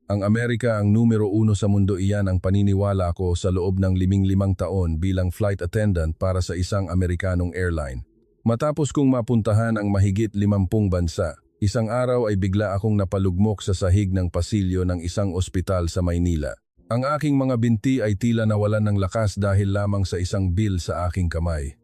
Ang Amerika ang numero 1 sa mundo, iyan ang paniniwala ko sa loob ng 15 taon bilang flight attendant para sa isang Amerikanong airline. Matapos kong mapuntahan ang mahigit 50 bansa, isang araw ay bigla akong napalugmok sa sahig ng pasilyo ng isang ospital sa Maynila. Ang aking mga binti ay tila nawalan ng lakas dahil lamang sa isang bill sa aking kamay.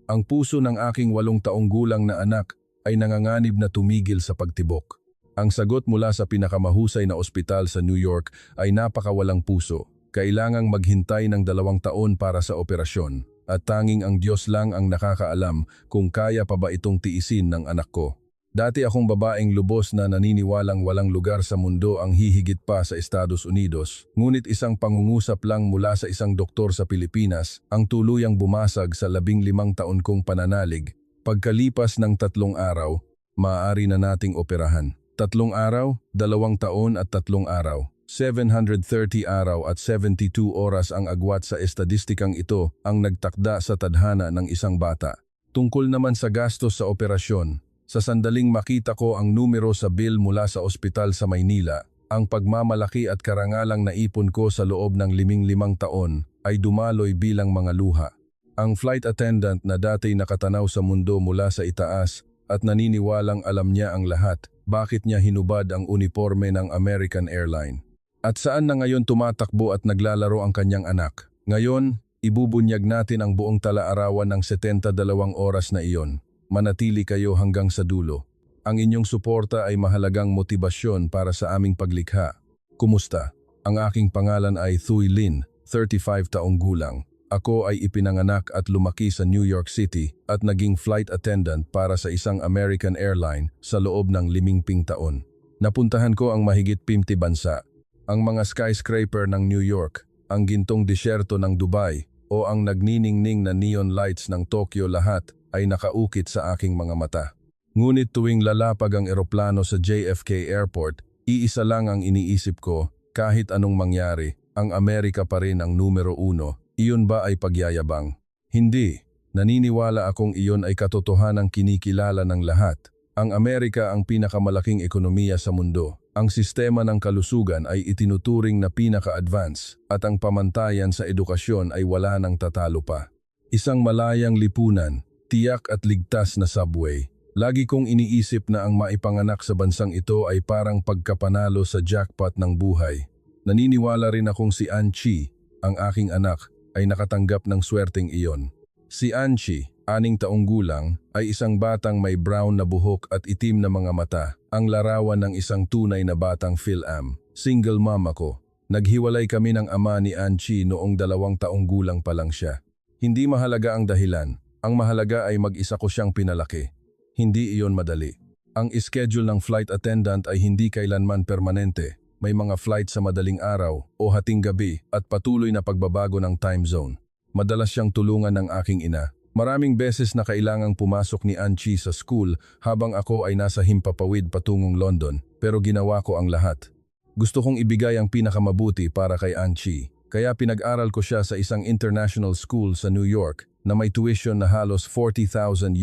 Ang puso ng aking 8 taong gulang na anak ay nanganganib na tumigil sa pagtibok. Ang sagot mula sa pinakamahusay na ospital sa New York ay napakawalang puso. Kailangang maghintay ng 2 taon para sa operasyon at tanging ang Diyos lang ang nakakaalam kung kaya pa ba itong tiisin ng anak ko. Dati akong babaeng lubos na naniniwalang walang lugar sa mundo ang hihigit pa sa Estados Unidos, ngunit isang pangungusap lang mula sa isang doktor sa Pilipinas ang tuluyang bumasag sa 15 taon kong pananalig. Pagkalipas ng 3 araw, maaari na nating operahan. 3 araw, 2 taon at 3 araw. 730 araw at 72 oras ang agwat sa estadistikang ito ang nagtakda sa tadhana ng isang bata. Tungkol naman sa gastos sa operasyon, sa sandaling makita ko ang numero sa bill mula sa ospital sa Maynila, ang pagmamalaki at karangalang naipon ko sa loob ng 15 taon ay dumaloy bilang mga luha. Ang flight attendant na dati nakatanaw sa mundo mula sa itaas at naniniwalang alam niya ang lahat, bakit niya hinubad ang uniforme ng American Airline? At saan na ngayon tumatakbo at naglalaro ang kanyang anak? Ngayon, ibubunyag natin ang buong tala-arawan ng 72 oras na iyon. Manatili kayo hanggang sa dulo. Ang inyong suporta ay mahalagang motibasyon para sa aming paglikha. Kumusta? Ang aking pangalan ay Thuy Lin, 35 taong gulang. Ako ay ipinanganak at lumaki sa New York City at naging flight attendant para sa isang American Airline sa loob ng 15 taon. Napuntahan ko ang mahigit 50 bansa, ang mga skyscraper ng New York, ang gintong disyerto ng Dubai o ang nagniningning na neon lights ng Tokyo, lahat ay nakaukit sa aking mga mata. Ngunit tuwing lalapag ang eroplano sa JFK Airport, iisa lang ang iniisip ko, kahit anong mangyari, ang Amerika pa rin ang numero 1. Iyon ba ay pagyayabang? Hindi. Naniniwala akong iyon ay katotohanang kinikilala ng lahat. Ang Amerika ang pinakamalaking ekonomiya sa mundo. Ang sistema ng kalusugan ay itinuturing na pinaka-advance at ang pamantayan sa edukasyon ay wala nang tatalo pa. Isang malayang lipunan, tiyak at ligtas na subway. Lagi kong iniisip na ang maipanganak sa bansang ito ay parang pagkapanalo sa jackpot ng buhay. Naniniwala rin akong si Anchi, ang aking anak, ay nakatanggap ng swerteng iyon. Si Anchi, 6 taong gulang, ay isang batang may brown na buhok at itim na mga mata, ang larawan ng isang tunay na batang Phil-Am. Single mom ako. Naghiwalay kami ng ama ni Anchi noong 2 taong gulang pa lang siya. Hindi mahalaga ang dahilan. Ang mahalaga ay mag-isa ko siyang pinalaki. Hindi iyon madali. Ang schedule ng flight attendant ay hindi kailanman permanente. May mga flight sa madaling araw o hating gabi at patuloy na pagbabago ng time zone. Madalas siyang tulungan ng aking ina. Maraming beses na kailangang pumasok ni Anchi sa school habang ako ay nasa himpapawid patungong London, pero ginawa ko ang lahat. Gusto kong ibigay ang pinakamabuti para kay Anchi, kaya pinag-aral ko siya sa isang international school sa New York na may tuition na halos $40,000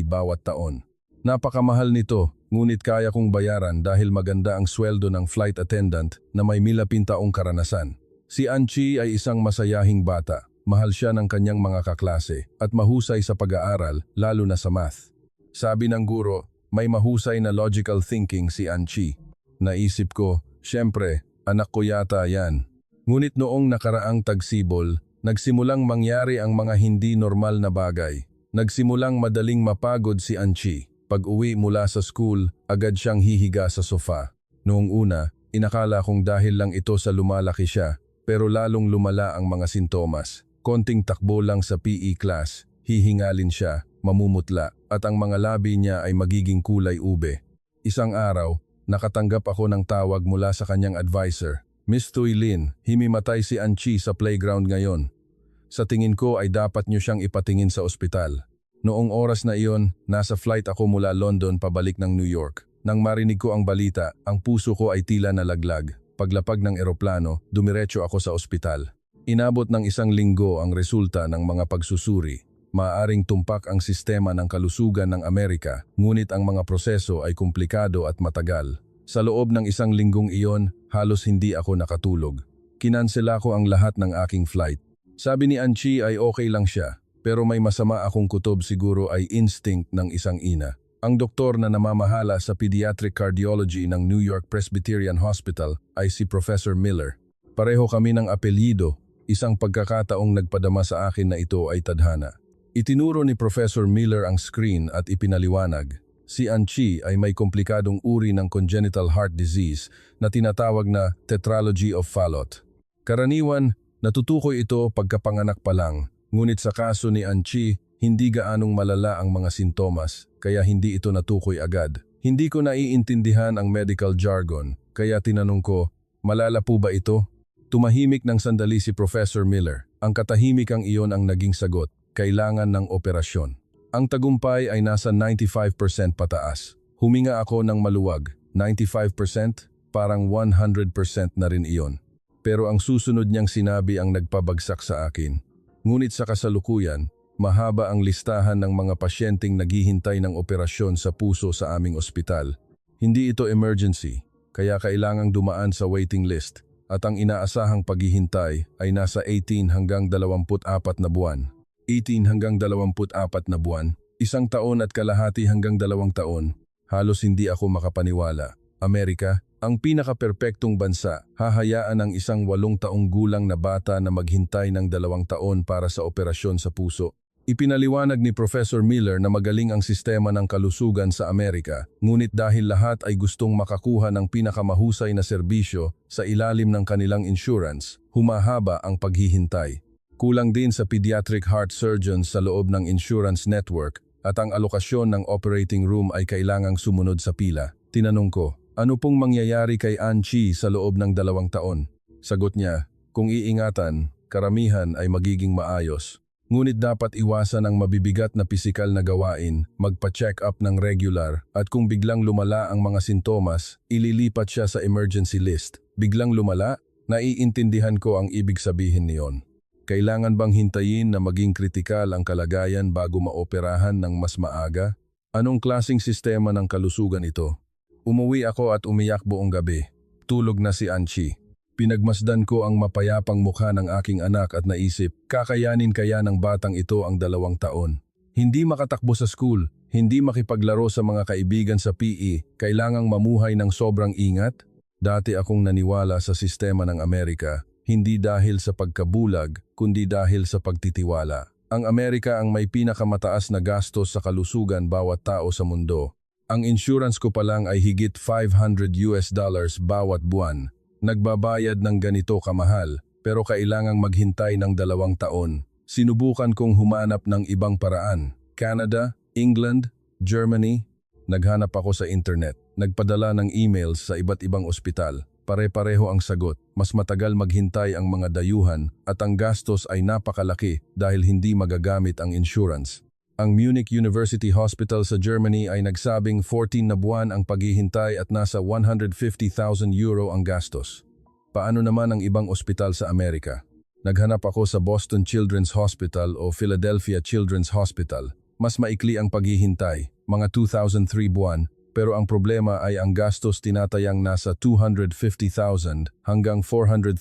bawat taon. Napakamahal nito, ngunit kaya kong bayaran dahil maganda ang sweldo ng flight attendant na may 10 taong karanasan. Si Anchi ay isang masayahing bata. Mahal siya ng kanyang mga kaklase at mahusay sa pag-aaral, lalo na sa math. Sabi ng guro, may mahusay na logical thinking si Anchi. Naisip ko, syempre, anak ko yata yan. Ngunit noong nakaraang tagsibol, nagsimulang mangyari ang mga hindi normal na bagay. Nagsimulang madaling mapagod si Anchi. Pag-uwi mula sa school, agad siyang hihiga sa sofa. Noong una, inakala kong dahil lang ito sa lumalaki siya, pero lalong lumala ang mga sintomas. Konting takbo lang sa PE class, hihingalin siya, mamumutla, at ang mga labi niya ay magiging kulay ube. Isang araw, nakatanggap ako ng tawag mula sa kanyang advisor. Miss Thuy Lin, himimatay si Anchi sa playground ngayon. Sa tingin ko ay dapat niyo siyang ipatingin sa ospital. Noong oras na iyon, nasa flight ako mula London pabalik ng New York. Nang marinig ko ang balita, ang puso ko ay tila nalaglag. Paglapag ng eroplano, dumiretso ako sa ospital. Inabot ng 1 linggo ang resulta ng mga pagsusuri. Maaaring tumpak ang sistema ng kalusugan ng Amerika, ngunit ang mga proseso ay komplikado at matagal. Sa loob ng isang linggong iyon, halos hindi ako nakatulog. Kinansela ko ang lahat ng aking flight. Sabi ni Anchi ay okay lang siya, pero may masama akong kutob, siguro ay instinct ng isang ina. Ang doktor na namamahala sa pediatric cardiology ng New York Presbyterian Hospital ay si Professor Miller. Pareho kami ng apelyido, isang pagkakataong nagpadama sa akin na ito ay tadhana. Itinuro ni Professor Miller ang screen at ipinaliwanag. Si Anchi ay may komplikadong uri ng congenital heart disease na tinatawag na tetralogy of Fallot. Karaniwan, natutukoy ito pagkapanganak pa lang, ngunit sa kaso ni Anchi, hindi gaanong malala ang mga sintomas, kaya hindi ito natukoy agad. Hindi ko naiintindihan ang medical jargon, kaya tinanong ko, malala po ba ito? Tumahimik ng sandali si Professor Miller. Ang katahimikang iyon ang naging sagot. Kailangan ng operasyon. Ang tagumpay ay nasa 95% pataas. Huminga ako ng maluwag. 95%? Parang 100% na rin iyon. Pero ang susunod niyang sinabi ang nagpabagsak sa akin. Ngunit sa kasalukuyan, mahaba ang listahan ng mga pasyenteng naghihintay ng operasyon sa puso sa aming ospital. Hindi ito emergency, kaya kailangang dumaan sa waiting list at ang inaasahang paghihintay ay nasa 18 hanggang 24 na buwan. 18 hanggang 24 na buwan, 1 taon at kalahati hanggang 2 taon. Halos hindi ako makapaniwala. Amerika, ang pinaka-perpektong bansa, hahayaan ang isang 8 taong gulang na bata na maghintay ng 2 taon para sa operasyon sa puso. Ipinaliwanag ni Professor Miller na magaling ang sistema ng kalusugan sa Amerika, ngunit dahil lahat ay gustong makakuha ng pinakamahusay na serbisyo sa ilalim ng kanilang insurance, humahaba ang paghihintay. Kulang din sa pediatric heart surgeons sa loob ng insurance network at ang alokasyon ng operating room ay kailangang sumunod sa pila. Tinanong ko, ano pong mangyayari kay Anchi sa loob ng 2 taon? Sagot niya, kung iingatan, karamihan ay magiging maayos. Ngunit dapat iwasan ang mabibigat na pisikal na gawain, magpa-check up ng regular at kung biglang lumala ang mga sintomas, ililipat siya sa emergency list. Biglang lumala? Naiintindihan ko ang ibig sabihin niyon. Kailangan bang hintayin na maging kritikal ang kalagayan bago maoperahan ng mas maaga? Anong klasing sistema ng kalusugan ito? Umuwi ako at umiyak buong gabi. Tulog na si Anchi. Pinagmasdan ko ang mapayapang mukha ng aking anak at naisip, kakayanin kaya ng batang ito ang 2 taon. Hindi makatakbo sa school, hindi makipaglaro sa mga kaibigan sa PE, kailangang mamuhay ng sobrang ingat? Dati akong naniwala sa sistema ng Amerika. Hindi dahil sa pagkabulag, kundi dahil sa pagtitiwala. Ang Amerika ang may pinakamataas na gastos sa kalusugan bawat tao sa mundo. Ang insurance ko pa lang ay higit $500 bawat buwan. Nagbabayad ng ganito kamahal, pero kailangang maghintay ng 2 taon. Sinubukan kong humanap ng ibang paraan. Canada, England, Germany. Naghanap ako sa internet. Nagpadala ng emails sa iba't ibang ospital. Pare-pareho ang sagot, mas matagal maghintay ang mga dayuhan at ang gastos ay napakalaki dahil hindi magagamit ang insurance. Ang Munich University Hospital sa Germany ay nagsabing 14 na buwan ang paghihintay at nasa €150,000 ang gastos. Paano naman ang ibang ospital sa Amerika? Naghanap ako sa Boston Children's Hospital o Philadelphia Children's Hospital. Mas maikli ang paghihintay, mga 2,003 buwan. Pero ang problema ay ang gastos tinatayang nasa $250,000 hanggang $400,000.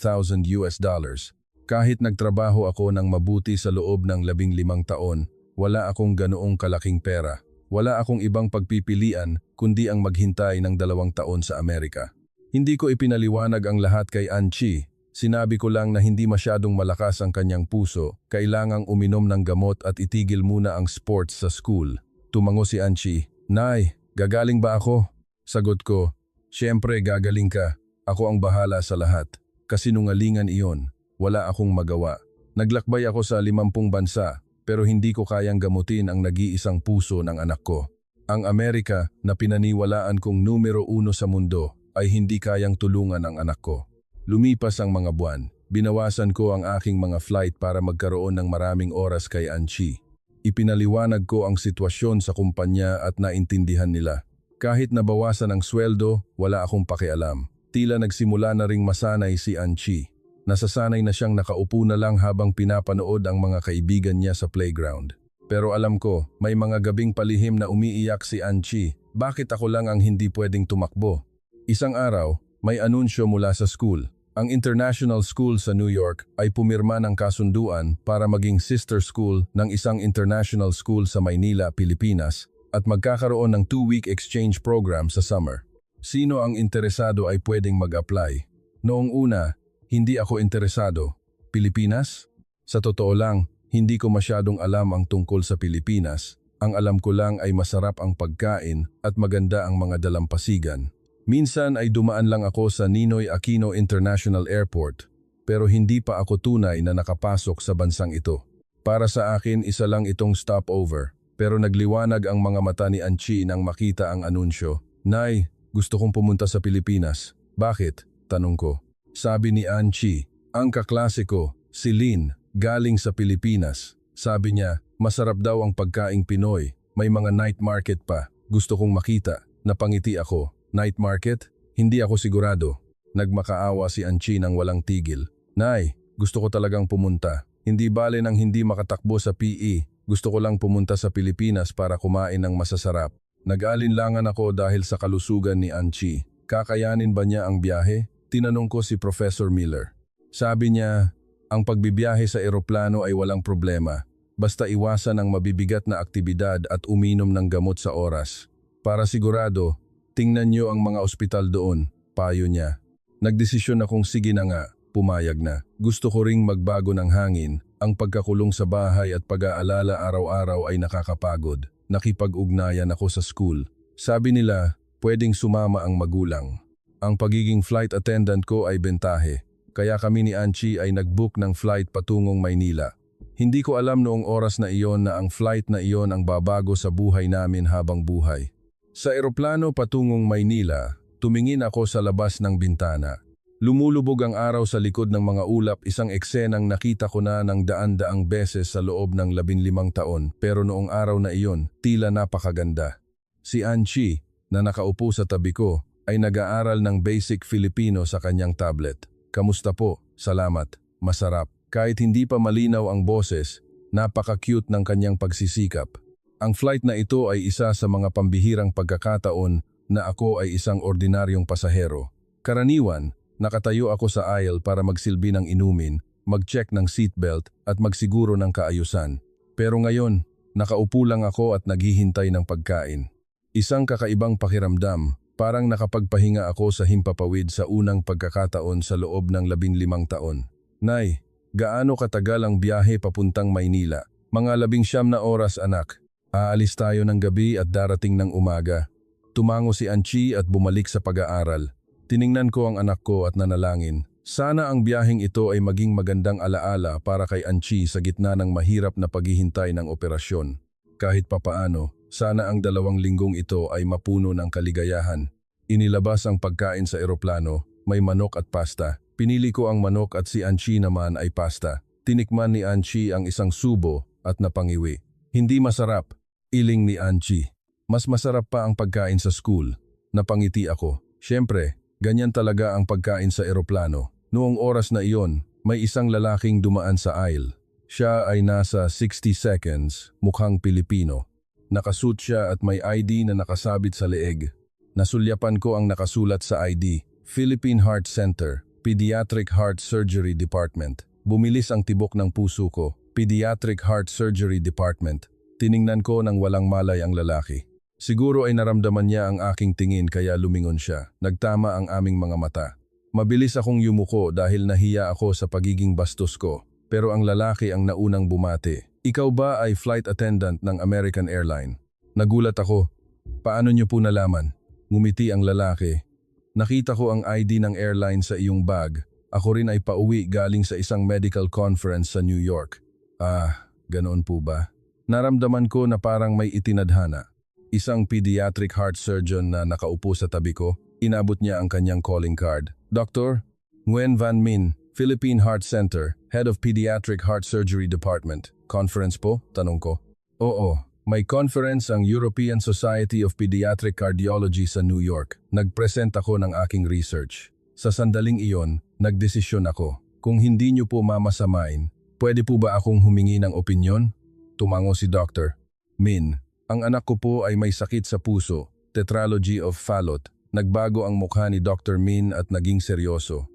Kahit nagtrabaho ako ng mabuti sa loob ng 15 taon, wala akong ganoong kalaking pera. Wala akong ibang pagpipilian kundi ang maghintay ng 2 taon sa Amerika. Hindi ko ipinaliwanag ang lahat kay Anchi. Sinabi ko lang na hindi masyadong malakas ang kanyang puso, kailangang uminom ng gamot at itigil muna ang sports sa school. Tumango si Anchi, "Nay, gagaling ba ako?" Sagot ko, "Siyempre gagaling ka. Ako ang bahala sa lahat." Kasinungalingan iyon. Wala akong magawa. Naglakbay ako sa 50 bansa, pero hindi ko kayang gamutin ang nag-iisang puso ng anak ko. Ang Amerika na pinaniwalaan kong numero 1 sa mundo ay hindi kayang tulungan ang anak ko. Lumipas ang mga buwan. Binawasan ko ang aking mga flight para magkaroon ng maraming oras kay Anchi. Ipinaliwanag ko ang sitwasyon sa kumpanya at naintindihan nila. Kahit nabawasan ang sweldo, wala akong pakialam. Tila nagsimula na ring masanay si Anchi. Nasasanay na siyang nakaupo na lang habang pinapanood ang mga kaibigan niya sa playground. Pero alam ko, may mga gabing palihim na umiiyak si Anchi. Bakit ako lang ang hindi pwedeng tumakbo? Isang araw, may anunsyo mula sa school. Ang international school sa New York ay pumirma ng kasunduan para maging sister school ng isang international school sa Maynila, Pilipinas at magkakaroon ng 2-week exchange program sa summer. Sino ang interesado ay pwedeng mag-apply. Noong una, hindi ako interesado. Pilipinas? Sa totoo lang, hindi ko masyadong alam ang tungkol sa Pilipinas. Ang alam ko lang ay masarap ang pagkain at maganda ang mga dalampasigan. Minsan ay dumaan lang ako sa Ninoy Aquino International Airport, pero hindi pa ako tunay na nakapasok sa bansang ito. Para sa akin, isa lang itong stopover, pero nagliwanag ang mga mata ni Anchi nang makita ang anunsyo. Nay, gusto kong pumunta sa Pilipinas. Bakit? Tanong ko. Sabi ni Anchi, ang kaklase ko, si Lynn, galing sa Pilipinas. Sabi niya, masarap daw ang pagkaing Pinoy, may mga night market pa. Gusto kong makita. Napangiti ako. Night market? Hindi ako sigurado. Nagmakaawa si Anchi nang walang tigil. Nay, gusto ko talagang pumunta. Hindi bale nang hindi makatakbo sa PE. Gusto ko lang pumunta sa Pilipinas para kumain ng masasarap. Nag-alinlangan ako dahil sa kalusugan ni Anchi. Kakayanin ba niya ang biyahe? Tinanong ko si Professor Miller. Sabi niya, ang pagbibiyahe sa eroplano ay walang problema. Basta iwasan ang mabibigat na aktibidad at uminom ng gamot sa oras. Para sigurado, tingnan niyo ang mga ospital doon, payo niya. Nagdesisyon akong sige na nga, pumayag na. Gusto ko ring magbago ng hangin, ang pagkakulong sa bahay at pag-aalala araw-araw ay nakakapagod. Nakipag-ugnayan ako sa school. Sabi nila, pwedeng sumama ang magulang. Ang pagiging flight attendant ko ay bentahe, kaya kami ni Anchi ay nag-book ng flight patungong Maynila. Hindi ko alam noong oras na iyon na ang flight na iyon ang babago sa buhay namin habang buhay. Sa eroplano patungong Maynila, tumingin ako sa labas ng bintana. Lumulubog ang araw sa likod ng mga ulap, isang eksenang nakita ko na ng daan-daang beses sa loob ng 15 taon, pero noong araw na iyon, tila napakaganda. Si Anchi, na nakaupo sa tabi ko, ay nag-aaral ng basic Filipino sa kanyang tablet. Kamusta po? Salamat. Masarap. Kahit hindi pa malinaw ang boses, napaka-cute ng kanyang pagsisikap. Ang flight na ito ay isa sa mga pambihirang pagkakataon na ako ay isang ordinaryong pasahero. Karaniwan, nakatayo ako sa aisle para magsilbi ng inumin, mag-check ng seatbelt at magsiguro ng kaayusan. Pero ngayon, nakaupo lang ako at naghihintay ng pagkain. Isang kakaibang pakiramdam, parang nakapagpahinga ako sa himpapawid sa unang pagkakataon sa loob ng 15 taon. Nay, gaano katagal ang biyahe papuntang Maynila? Mga 19 na oras, anak. Aalis tayo ng gabi at darating ng umaga. Tumango si Anchi at bumalik sa pag-aaral. Tiningnan ko ang anak ko at nanalangin. Sana ang biyaheng ito ay maging magandang alaala para kay Anchi sa gitna ng mahirap na paghihintay ng operasyon. Kahit papaano, sana ang 2 linggong ito ay mapuno ng kaligayahan. Inilabas ang pagkain sa eroplano, may manok at pasta. Pinili ko ang manok at si Anchi naman ay pasta. Tinikman ni Anchi ang isang subo at napangiwi. Hindi masarap. Iling ni Anchi. Mas masarap pa ang pagkain sa school. Napangiti ako. Siyempre, ganyan talaga ang pagkain sa eroplano. Noong oras na iyon, may isang lalaking dumaan sa aisle. Siya ay nasa 60 seconds, mukhang Pilipino. Nakasuit siya at may ID na nakasabit sa leeg. Nasulyapan ko ang nakasulat sa ID, Philippine Heart Center, Pediatric Heart Surgery Department. Bumilis ang tibok ng puso ko, Pediatric Heart Surgery Department. Tiningnan ko nang walang malay ang lalaki. Siguro ay naramdaman niya ang aking tingin kaya lumingon siya. Nagtama ang aming mga mata. Mabilis akong yumuko dahil nahiya ako sa pagiging bastos ko. Pero ang lalaki ang naunang bumati. Ikaw ba ay flight attendant ng American Airline? Nagulat ako. Paano niyo po nalaman? Ngumiti ang lalaki. Nakita ko ang ID ng airline sa iyong bag. Ako rin ay pauwi galing sa isang medical conference sa New York. Ah, ganoon po ba? Naramdaman ko na parang may itinadhana. Isang pediatric heart surgeon na nakaupo sa tabi ko, inabot niya ang kanyang calling card. Dr. Nguyen Van Min, Philippine Heart Center, Head of Pediatric Heart Surgery Department. Conference po? Tanong ko. Oo, may conference ang European Society of Pediatric Cardiology sa New York. Nagpresent ako ng aking research. Sa sandaling iyon, nagdesisyon ako. Kung hindi niyo po mamasamain, pwede po ba akong humingi ng opinyon? Tumango si Dr. Min, ang anak ko po ay may sakit sa puso, tetralogy of Fallot. Nagbago ang mukha ni Dr. Min at naging seryoso.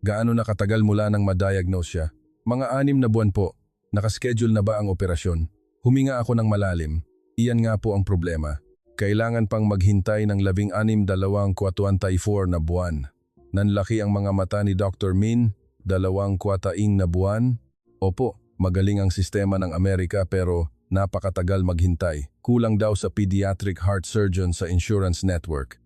Gaano na katagal mula nang ma-diagnose siya? Mga 6 na buwan po. Nakaschedule na ba ang operasyon? Huminga ako ng malalim. Iyan nga po ang problema. Kailangan pang maghintay ng 16-24 na buwan. Nanlaki ang mga mata ni Dr. Min, 24 na buwan. Opo, magaling ang sistema ng Amerika pero napakatagal maghintay. Kulang daw sa pediatric heart surgeon sa insurance network.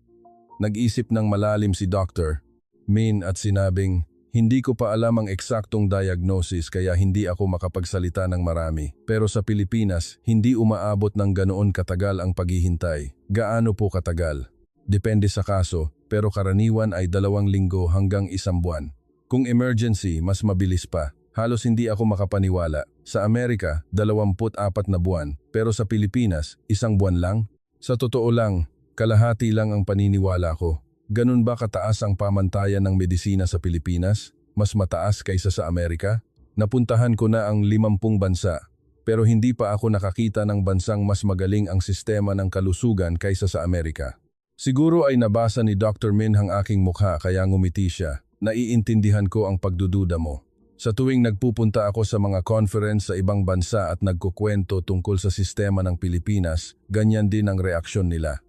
Nag-isip ng malalim si Dr. Min at sinabing, hindi ko pa alam ang eksaktong diagnosis kaya hindi ako makapagsalita ng marami. Pero sa Pilipinas, hindi umaabot ng ganoon katagal ang paghihintay. Gaano po katagal? Depende sa kaso, pero karaniwan ay 2 linggo hanggang 1 buwan. Kung emergency, mas mabilis pa. Halos hindi ako makapaniwala. Sa Amerika, 24 na buwan, pero sa Pilipinas, 1 buwan lang? Sa totoo lang, kalahati lang ang paniniwala ko. Ganun ba kataas ang pamantayan ng medisina sa Pilipinas? Mas mataas kaysa sa Amerika? Napuntahan ko na ang 50 bansa, pero hindi pa ako nakakita ng bansang mas magaling ang sistema ng kalusugan kaysa sa Amerika. Siguro ay nabasa ni Dr. Min ang aking mukha kaya ngumiti siya. Naiintindihan ko ang pagdududa mo. Sa tuwing nagpupunta ako sa mga conference sa ibang bansa at nagkukwento tungkol sa sistema ng Pilipinas, ganyan din ang reaksyon nila.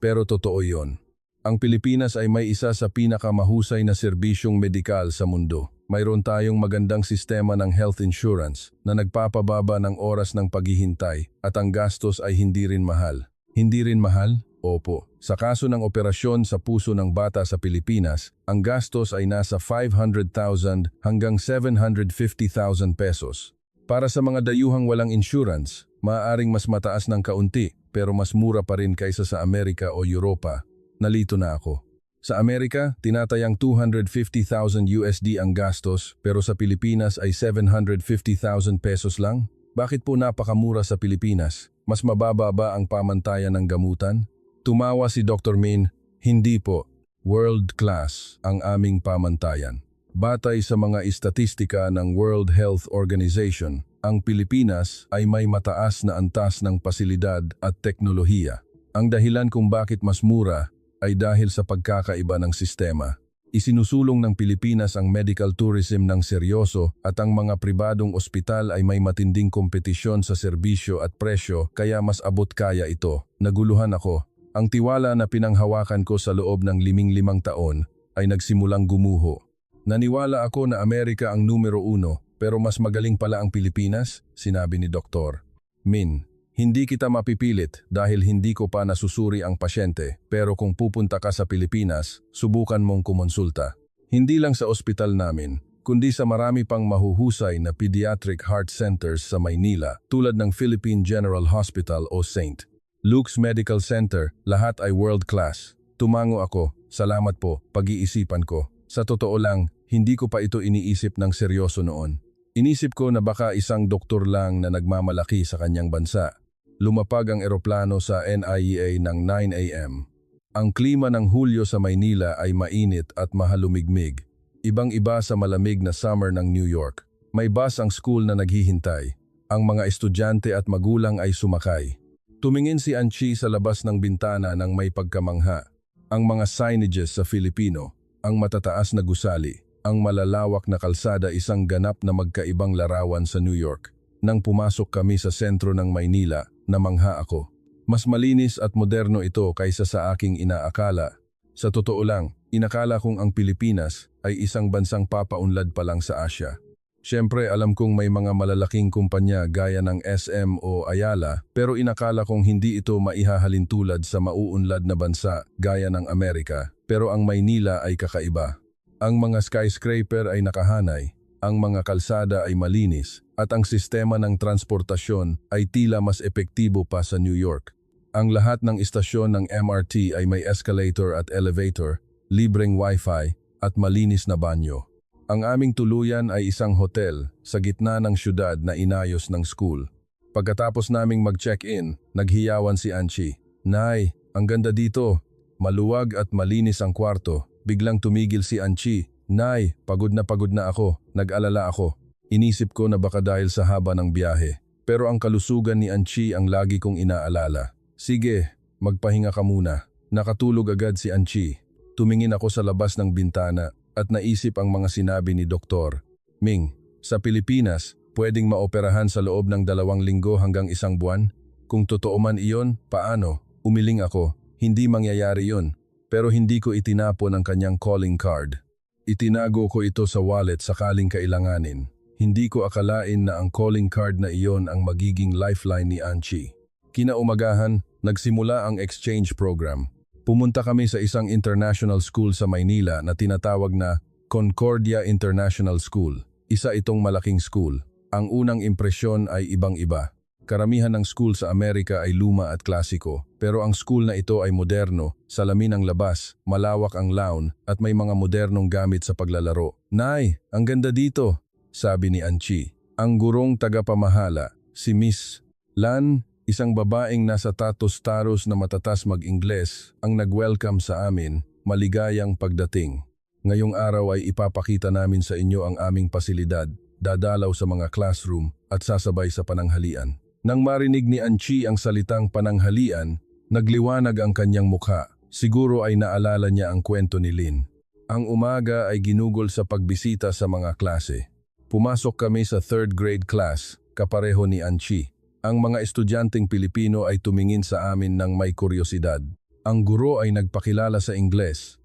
Pero totoo yon. Ang Pilipinas ay may isa sa pinakamahusay na serbisyong medikal sa mundo. Mayroon tayong magandang sistema ng health insurance na nagpapababa ng oras ng paghihintay at ang gastos ay hindi rin mahal. Hindi rin mahal? Opo. Sa kaso ng operasyon sa puso ng bata sa Pilipinas, ang gastos ay nasa 500,000 hanggang 750,000 pesos. Para sa mga dayuhang walang insurance, maaaring mas mataas ng kaunti pero mas mura pa rin kaysa sa Amerika o Europa. Nalito na ako. Sa Amerika, tinatayang 250,000 USD ang gastos pero sa Pilipinas ay 750,000 pesos lang? Bakit po napakamura sa Pilipinas? Mas mababa ba ang pamantayan ng gamutan? Tumawa si Dr. Min, hindi po. World class ang aming pamantayan. Batay sa mga istatistika ng World Health Organization, ang Pilipinas ay may mataas na antas ng pasilidad at teknolohiya. Ang dahilan kung bakit mas mura ay dahil sa pagkakaiba ng sistema. Isinusulong ng Pilipinas ang medical tourism ng seryoso at ang mga pribadong ospital ay may matinding kompetisyon sa serbisyo at presyo kaya mas abot kaya ito. Naguluhan ako. Ang tiwala na pinanghawakan ko sa loob ng 15 taon ay nagsimulang gumuho. Naniwala ako na Amerika ang numero 1 pero mas magaling pala ang Pilipinas, sinabi ni Dr. Min. Hindi kita mapipilit dahil hindi ko pa nasusuri ang pasyente pero kung pupunta ka sa Pilipinas, subukan mong kumonsulta. Hindi lang sa ospital namin, kundi sa marami pang mahuhusay na pediatric heart centers sa Maynila tulad ng Philippine General Hospital o St. Luke's Medical Center, lahat ay world class. Tumango ako, salamat po, pag-iisipan ko. Sa totoo lang, hindi ko pa ito iniisip ng seryoso noon. Inisip ko na baka isang doktor lang na nagmamalaki sa kanyang bansa. Lumapag ang eroplano sa NIA ng 9 a.m. Ang klima ng Hulyo sa Maynila ay mainit at mahalumigmig. Ibang-iba sa malamig na summer ng New York. May bus ang school na naghihintay. Ang mga estudyante at magulang ay sumakay. Tumingin si Anchi sa labas ng bintana ng may pagkamangha. Ang mga signages sa Filipino, ang matataas na gusali, ang malalawak na kalsada isang ganap na magkaibang larawan sa New York. Nang pumasok kami sa sentro ng Maynila, namangha ako. Mas malinis at moderno ito kaysa sa aking inaakala. Sa totoo lang, inakala kong ang Pilipinas ay isang bansang papaunlad pa lang sa Asya. Siyempre alam kong may mga malalaking kumpanya gaya ng SM o Ayala pero inakala kong hindi ito maihahalin tulad sa mauunlad na bansa gaya ng Amerika. Pero ang Maynila ay kakaiba. Ang mga skyscraper ay nakahanay, ang mga kalsada ay malinis at ang sistema ng transportasyon ay tila mas epektibo pa sa New York. Ang lahat ng istasyon ng MRT ay may escalator at elevator, libreng wifi at malinis na banyo. Ang aming tuluyan ay isang hotel sa gitna ng syudad na inayos ng school. Pagkatapos naming mag-check-in, naghiyawan si Anchi. Nay, ang ganda dito. Maluwag at malinis ang kwarto. Biglang tumigil si Anchi. Nay, pagod na ako. Nag-alala ako. Inisip ko na baka dahil sa haba ng biyahe. Pero ang kalusugan ni Anchi ang lagi kong inaalala. Sige, magpahinga ka muna. Nakatulog agad si Anchi. Tumingin ako sa labas ng bintana at naisip ang mga sinabi ni Doktor. Ming, sa Pilipinas, pwedeng maoperahan sa loob ng 2 linggo hanggang 1 buwan? Kung totoo man iyon, paano? Umiling ako. Hindi mangyayari yun. Pero hindi ko itinapon ang kanyang calling card. Itinago ko ito sa wallet sakaling kailanganin. Hindi ko akalain na ang calling card na iyon ang magiging lifeline ni Anchi. Kinaumagahan, nagsimula ang exchange program. Pumunta kami sa isang international school sa Maynila na tinatawag na Concordia International School. Isa itong malaking school. Ang unang impresyon ay ibang-iba. Karamihan ng school sa Amerika ay luma at klasiko, pero ang school na ito ay moderno, salamin ang labas, malawak ang lawn at may mga modernong gamit sa paglalaro. Nay, ang ganda dito, sabi ni Anchi. Ang gurong tagapamahala, si Miss Lan, isang babaeng nasa tatos-taros na matatas mag-Ingles, ang nag-welcome sa amin, maligayang pagdating. Ngayong araw ay ipapakita namin sa inyo ang aming pasilidad, dadalaw sa mga classroom at sasabay sa pananghalian. Nang marinig ni Anchi ang salitang pananghalian, nagliwanag ang kanyang mukha. Siguro ay naalala niya ang kwento ni Lynn. Ang umaga ay ginugol sa pagbisita sa mga klase. Pumasok kami sa 3rd grade class, kapareho ni Anchi. Ang mga estudyanteng Pilipino ay tumingin sa amin ng may kuryosidad. Ang guro ay nagpakilala sa Ingles.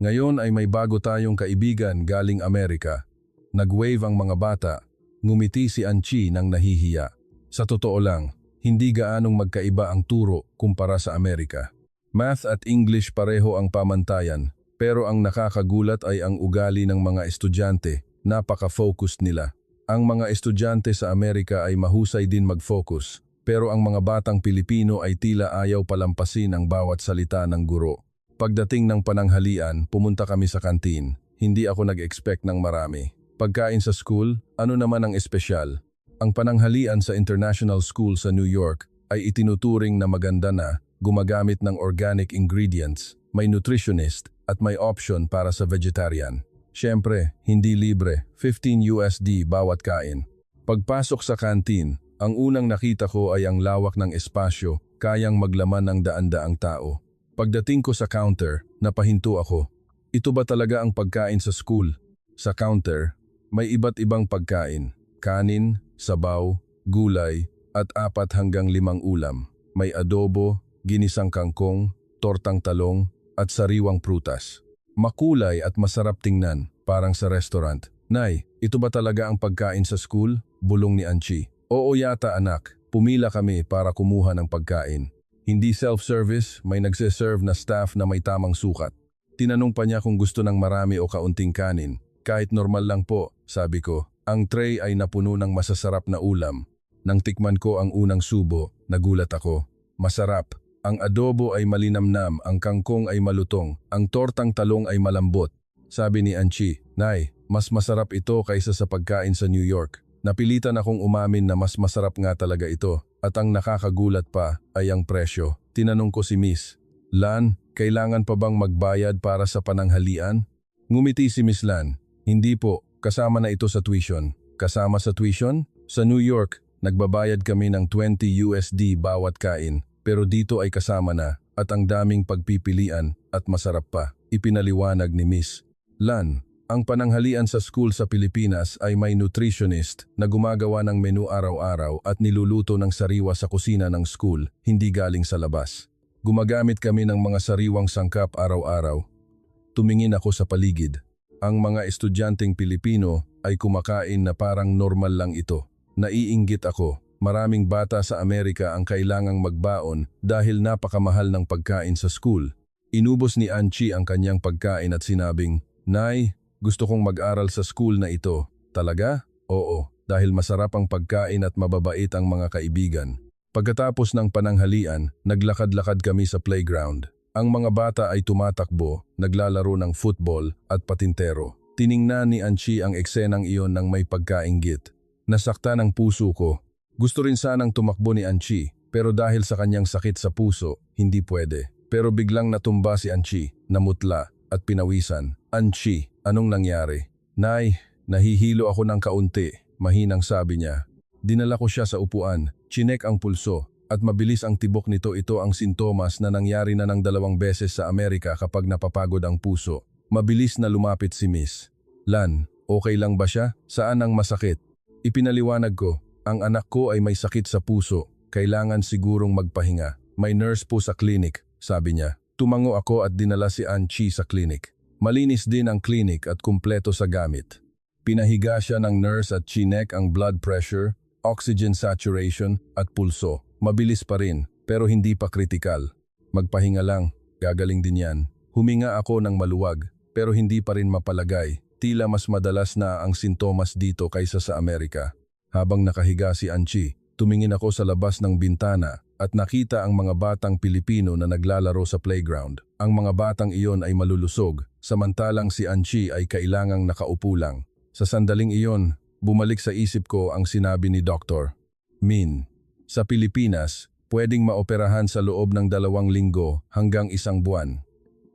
Ngayon ay may bago tayong kaibigan galing Amerika. Nag-wave ang mga bata. Ngumiti si Anchi nang nahihiya. Sa totoo lang, hindi gaanong magkaiba ang turo kumpara sa Amerika. Math at English pareho ang pamantayan, pero ang nakakagulat ay ang ugali ng mga estudyante, napaka-focused nila. Ang mga estudyante sa Amerika ay mahusay din mag-focus, pero ang mga batang Pilipino ay tila ayaw palampasin ang bawat salita ng guro. Pagdating ng pananghalian, pumunta kami sa kantin. Hindi ako nag-expect ng marami. Pagkain sa school, ano naman ang espesyal? Ang pananghalian sa International School sa New York ay itinuturing na maganda na, gumagamit ng organic ingredients, may nutritionist at may option para sa vegetarian. Siyempre, hindi libre, $15 bawat kain. Pagpasok sa kantin, ang unang nakita ko ay ang lawak ng espasyo, kayang maglaman ng daan-daang tao. Pagdating ko sa counter, napahinto ako. Ito ba talaga ang pagkain sa school? Sa counter, may iba't ibang pagkain, kanin, sabaw, gulay, at 4 hanggang 5 ulam. May adobo, ginisang kangkong, tortang talong, at sariwang prutas. Makulay at masarap tingnan, parang sa restaurant. Nay, ito ba talaga ang pagkain sa school? Bulong ni Anchi. Oo yata anak, pumila kami para kumuha ng pagkain. Hindi self-service, may nagse-serve na staff na may tamang sukat. Tinanong pa niya kung gusto ng marami o kaunting kanin. Kahit normal lang po, sabi ko. Ang tray ay napuno ng masasarap na ulam. Nang tikman ko ang unang subo, nagulat ako. Masarap. Ang adobo ay malinamnam, ang kangkong ay malutong, ang tortang talong ay malambot. Sabi ni Anchi, Nay, mas masarap ito kaysa sa pagkain sa New York. Napilitan akong umamin na mas masarap nga talaga ito. At ang nakakagulat pa ay ang presyo. Tinanong ko si Miss Lan, kailangan pa bang magbayad para sa pananghalian? Ngumiti si Miss Lan. Hindi po. Kasama na ito sa tuition. Kasama sa tuition? Sa New York, nagbabayad kami ng $20 bawat kain. Pero dito ay kasama na at ang daming pagpipilian at masarap pa. Ipinaliwanag ni Miss Lan. Ang pananghalian sa school sa Pilipinas ay may nutritionist na gumagawa ng menu araw-araw at niluluto ng sariwa sa kusina ng school, hindi galing sa labas. Gumagamit kami ng mga sariwang sangkap araw-araw. Tumingin ako sa paligid. Ang mga estudyanteng Pilipino ay kumakain na parang normal lang ito. Naiinggit ako. Maraming bata sa Amerika ang kailangang magbaon dahil napakamahal ng pagkain sa school. Inubos ni Anchi ang kanyang pagkain at sinabing, Nay, gusto kong mag-aral sa school na ito. Talaga? Oo, dahil masarap ang pagkain at mababait ang mga kaibigan. Pagkatapos ng pananghalian, naglakad-lakad kami sa playground. Ang mga bata ay tumatakbo, naglalaro ng football at patintero. Tiningnan ni Anchi ang eksenang iyon ng may pagkainggit. Nasaktan ang puso ko. Gusto rin sanang tumakbo ni Anchi, pero dahil sa kanyang sakit sa puso, hindi pwede. Pero biglang natumba si Anchi, namutla at pinawisan. Anchi, anong nangyari? Nay, nahihilo ako ng kaunti, mahinang sabi niya. Dinala ko siya sa upuan, chinek ang pulso, At mabilis ang tibok nito. Ito ang sintomas na nangyari na ng 2 beses sa Amerika kapag napapagod ang puso. Mabilis na lumapit si Miss. Lan, okay lang ba siya? Saan ang masakit? Ipinaliwanag ko, ang anak ko ay may sakit sa puso. Kailangan sigurong magpahinga. May nurse po sa clinic, sabi niya. Tumango ako at dinala si Anchi sa clinic. Malinis din ang clinic at kumpleto sa gamit. Pinahiga siya ng nurse at chinek ang blood pressure, oxygen saturation at pulso. Mabilis pa rin, pero hindi pa kritikal. Magpahinga lang, gagaling din yan. Huminga ako ng maluwag, pero hindi pa rin mapalagay. Tila mas madalas na ang sintomas dito kaysa sa Amerika. Habang nakahiga si Anchi, tumingin ako sa labas ng bintana at nakita ang mga batang Pilipino na naglalaro sa playground. Ang mga batang iyon ay malulusog, samantalang si Anchi ay kailangang nakaupo lang. Sa sandaling iyon, bumalik sa isip ko ang sinabi ni Dr. Min. Sa Pilipinas, pwedeng maoperahan sa loob ng 2 linggo hanggang 1 buwan.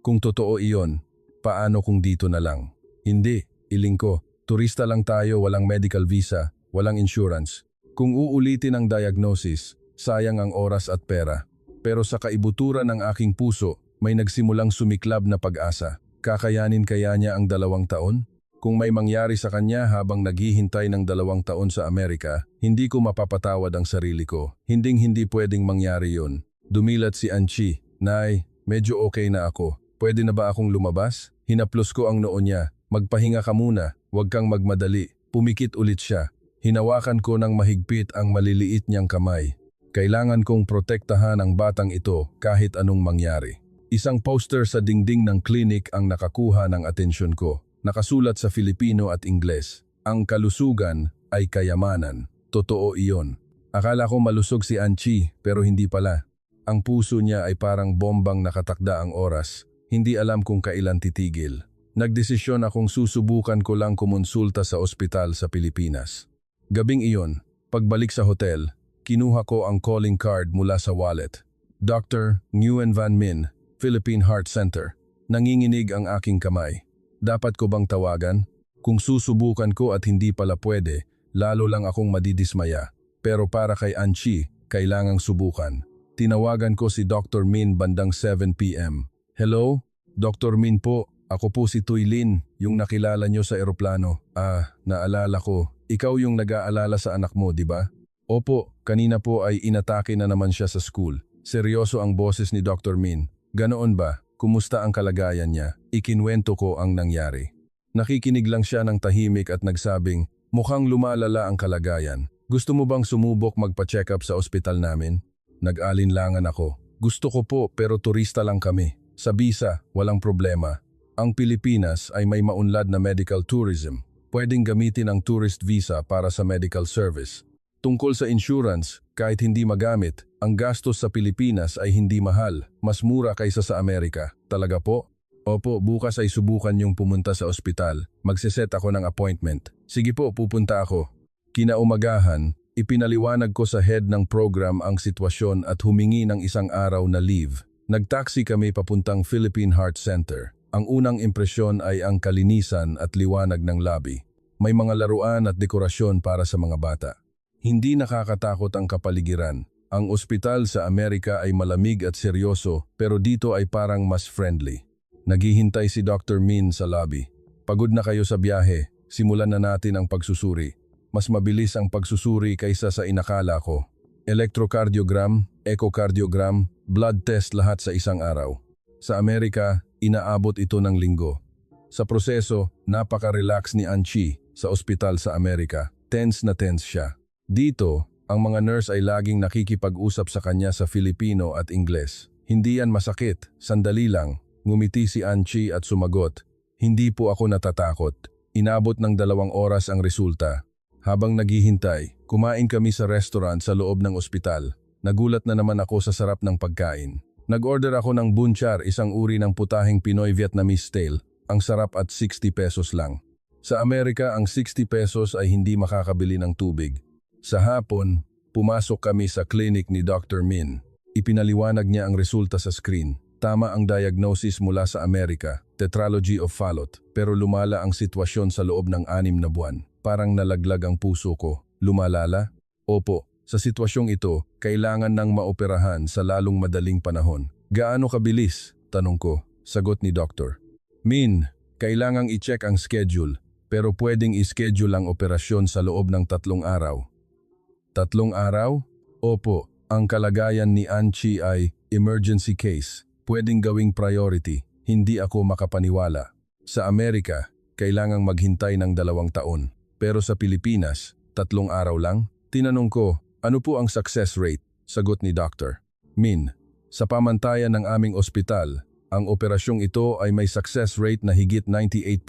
Kung totoo iyon, paano kung dito na lang? Hindi, iling ko, turista lang tayo, walang medical visa, walang insurance. Kung uulitin ang diagnosis, sayang ang oras at pera. Pero sa kaibuturan ng aking puso, may nagsimulang sumiklab na pag-asa. Kakayanin kaya niya ang 2 taon? Kung may mangyari sa kanya habang naghihintay ng 2 taon sa Amerika, hindi ko mapapatawad ang sarili ko. Hindi pwedeng mangyari yun. Dumilat si Anchi. Nay, medyo okay na ako. Pwede na ba akong lumabas? Hinaplos ko ang noo niya. Magpahinga ka muna, huwag kang magmadali. Pumikit ulit siya. Hinawakan ko ng mahigpit ang maliliit niyang kamay. Kailangan kong protektahan ang batang ito kahit anong mangyari. Isang poster sa dingding ng clinic ang nakakuha ng atensyon ko. Nakasulat sa Filipino at Ingles, ang kalusugan ay kayamanan. Totoo iyon. Akala ko malusog si Anchi pero hindi pala. Ang puso niya ay parang bombang nakatakda ang oras. Hindi alam kung kailan titigil. Nagdesisyon akong susubukan ko lang kumonsulta sa ospital sa Pilipinas. Gabing iyon, pagbalik sa hotel, kinuha ko ang calling card mula sa wallet. Dr. Nguyen Van Min, Philippine Heart Center. Nanginginig ang aking kamay. Dapat ko bang tawagan? Kung susubukan ko at hindi pala pwede, lalo lang akong madidismaya. Pero para kay Anchi, kailangang subukan. Tinawagan ko si Dr. Min bandang 7 p.m. Hello? Dr. Min po, ako po si Tuylin, yung nakilala nyo sa eroplano. Naalala ko. Ikaw yung nag-aalala sa anak mo, di ba? Opo, kanina po ay inatake na naman siya sa school. Seryoso ang boses ni Dr. Min. Ganoon ba? Kumusta ang kalagayan niya? Ikinwento ko ang nangyari. Nakikinig lang siya ng tahimik at nagsabing, mukhang lumalala ang kalagayan. Gusto mo bang sumubok magpa-check up sa ospital namin? Nag-alinlangan ako. Gusto ko po pero turista lang kami. Sa visa, walang problema. Ang Pilipinas ay may maunlad na medical tourism. Pwedeng gamitin ang tourist visa para sa medical service. Tungkol sa insurance, kahit hindi magamit, ang gastos sa Pilipinas ay hindi mahal, mas mura kaysa sa Amerika. Talaga po? Opo, bukas ay subukan yung pumunta sa ospital. Magsiset ako ng appointment. Sige po, pupunta ako. Kinaumagahan, ipinaliwanag ko sa head ng program ang sitwasyon at humingi ng 1 araw na leave. Nagtaksi kami papuntang Philippine Heart Center. Ang unang impresyon ay ang kalinisan at liwanag ng lobby. May mga laruan at dekorasyon para sa mga bata. Hindi nakakatakot ang kapaligiran. Ang ospital sa Amerika ay malamig at seryoso pero dito ay parang mas friendly. Naghihintay si Dr. Min sa lobby. Pagod na kayo sa biyahe, simulan na natin ang pagsusuri. Mas mabilis ang pagsusuri kaysa sa inakala ko. Electrocardiogram, echocardiogram, blood test lahat sa 1 araw. Sa Amerika, inaabot ito ng linggo. Sa proseso, napaka-relax ni Anchi sa ospital sa Amerika. Tense na tense siya. Dito, ang mga nurse ay laging nakikipag-usap sa kanya sa Filipino at Ingles. Hindi yan masakit, sandali lang. Ngumiti si Anchi at sumagot, hindi po ako natatakot. Inabot ng 2 oras ang resulta. Habang naghihintay, kumain kami sa restaurant sa loob ng ospital. Nagulat na naman ako sa sarap ng pagkain. Nag-order ako ng bunchar, isang uri ng putaheng Pinoy Vietnamese style. Ang sarap at 60 pesos lang. Sa Amerika, ang 60 pesos ay hindi makakabili ng tubig. Sa hapon, pumasok kami sa clinic ni Dr. Min. Ipinaliwanag niya ang resulta sa screen. Tama ang diagnosis mula sa Amerika, tetralogy of Fallot, pero lumala ang sitwasyon sa loob ng 6 na buwan. Parang nalaglag ang puso ko. Lumalala? Opo, Sa sitwasyong ito, kailangan nang maoperahan sa lalong madaling panahon. Gaano kabilis? Tanong ko. Sagot ni Doktor. Min, kailangang i-check ang schedule, pero pwedeng i-schedule ang operasyon sa loob ng 3 araw. 3 araw? Opo, ang kalagayan ni Anchi ay emergency case. Pwedeng gawing priority, hindi ako makapaniwala. Sa Amerika, kailangang maghintay ng 2 taon. Pero sa Pilipinas, 3 araw lang? Tinanong ko, ano po ang success rate? Sagot ni Dr. Min, sa pamantayan ng aming ospital, ang operasyong ito ay may success rate na higit 98%.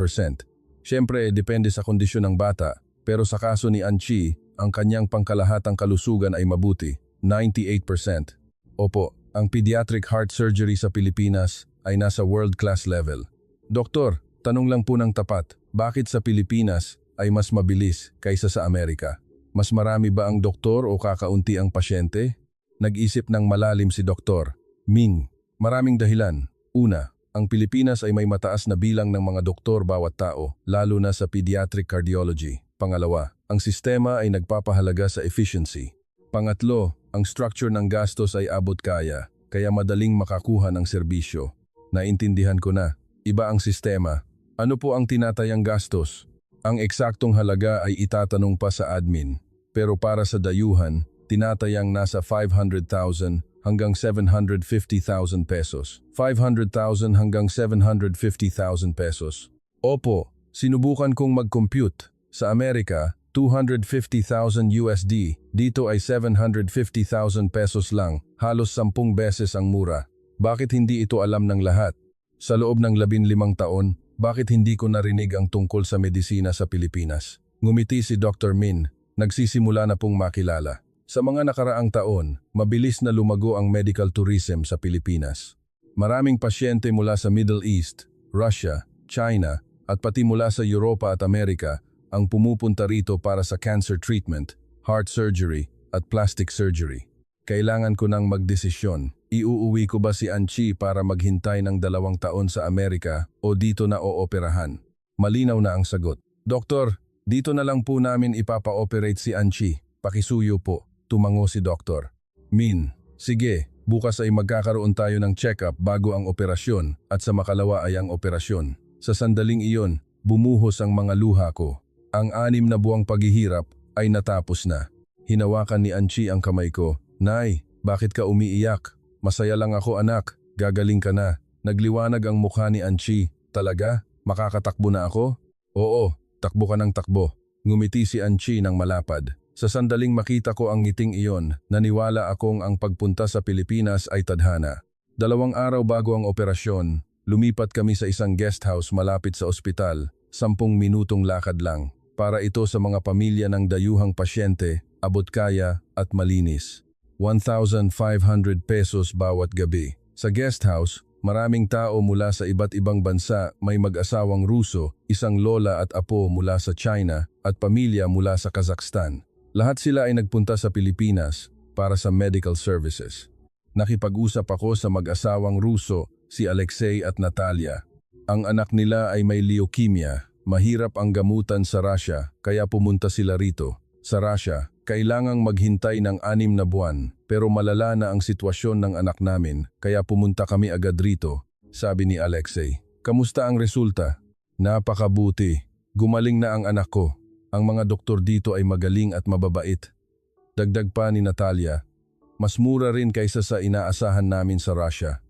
Siyempre, depende sa kondisyon ng bata, pero sa kaso ni Anchi, ang kanyang pangkalahatang kalusugan ay mabuti, 98%. Opo, ang pediatric heart surgery sa Pilipinas ay nasa world-class level. Doktor, tanong lang po ng tapat, bakit sa Pilipinas ay mas mabilis kaysa sa Amerika? Mas marami ba ang doktor o kakaunti ang pasyente? Nag-isip ng malalim si Doktor. Ming, maraming dahilan. Una, ang Pilipinas ay may mataas na bilang ng mga doktor bawat tao, lalo na sa pediatric cardiology. Pangalawa, ang sistema ay nagpapahalaga sa efficiency. Pangatlo, ang structure ng gastos ay abot kaya madaling makakuha ng serbisyo. Naintindihan ko na, iba ang sistema. Ano po ang tinatayang gastos? Ang eksaktong halaga ay itatanong pa sa admin, pero para sa dayuhan, tinatayang nasa 500,000 hanggang 750,000 pesos. 500,000 hanggang 750,000 pesos. Opo, sinubukan kong mag-compute. Sa Amerika, 250,000 USD, dito ay 750,000 pesos lang, halos 10 beses ang mura. Bakit hindi ito alam ng lahat? Sa loob ng 15 taon, bakit hindi ko narinig ang tungkol sa medisina sa Pilipinas? Ngumiti si Dr. Min, nagsisimula na pong makilala. Sa mga nakaraang taon, mabilis na lumago ang medical tourism sa Pilipinas. Maraming pasyente mula sa Middle East, Russia, China, at pati mula sa Europa at Amerika ang pumupunta rito para sa cancer treatment, heart surgery, at plastic surgery. Kailangan ko nang magdesisyon. Iuuwi ko ba si Anchi para maghintay ng 2 taon sa Amerika o dito na ooperahan? Malinaw na ang sagot. Doktor, dito na lang po namin ipapa-operate si Anchi. Pakisuyo po. Tumango si Doktor. Min, sige, bukas ay magkakaroon tayo ng check-up bago ang operasyon at sa makalawa ay ang operasyon. Sa sandaling iyon, bumuhos ang mga luha ko. Ang 6 na buwang paghihirap ay natapos na. Hinawakan ni Anchi ang kamay ko. Nay, bakit ka umiiyak? Masaya lang ako anak, gagaling ka na. Nagliwanag ang mukha ni Anchi. Talaga? Makakatakbo na ako? Oo, takbo ka ng takbo. Ngumiti si Anchi ng malapad. Sa sandaling makita ko ang ngiting iyon, naniwala akong ang pagpunta sa Pilipinas ay tadhana. 2 araw bago ang operasyon, lumipat kami sa isang guest house malapit sa ospital, 10 minutong lakad lang. Para ito sa mga pamilya ng dayuhang pasyente, abot kaya at malinis. 1,500 pesos bawat gabi. Sa guest house, maraming tao mula sa iba't ibang bansa, may mag-asawang Ruso, isang lola at apo mula sa China at pamilya mula sa Kazakhstan. Lahat sila ay nagpunta sa Pilipinas para sa medical services. Nakipag-usap ako sa mag-asawang Ruso, si Alexei at Natalia. Ang anak nila ay may leukemia, mahirap ang gamutan sa Russia kaya pumunta sila rito. Sa Russia, kailangang maghintay ng 6 na buwan pero malala na ang sitwasyon ng anak namin kaya pumunta kami agad rito, sabi ni Alexei. Kamusta ang resulta? Napakabuti. Gumaling na ang anak ko. Ang mga doktor dito ay magaling at mababait. Dagdag pa ni Natalia, mas mura rin kaysa sa inaasahan namin sa Russia.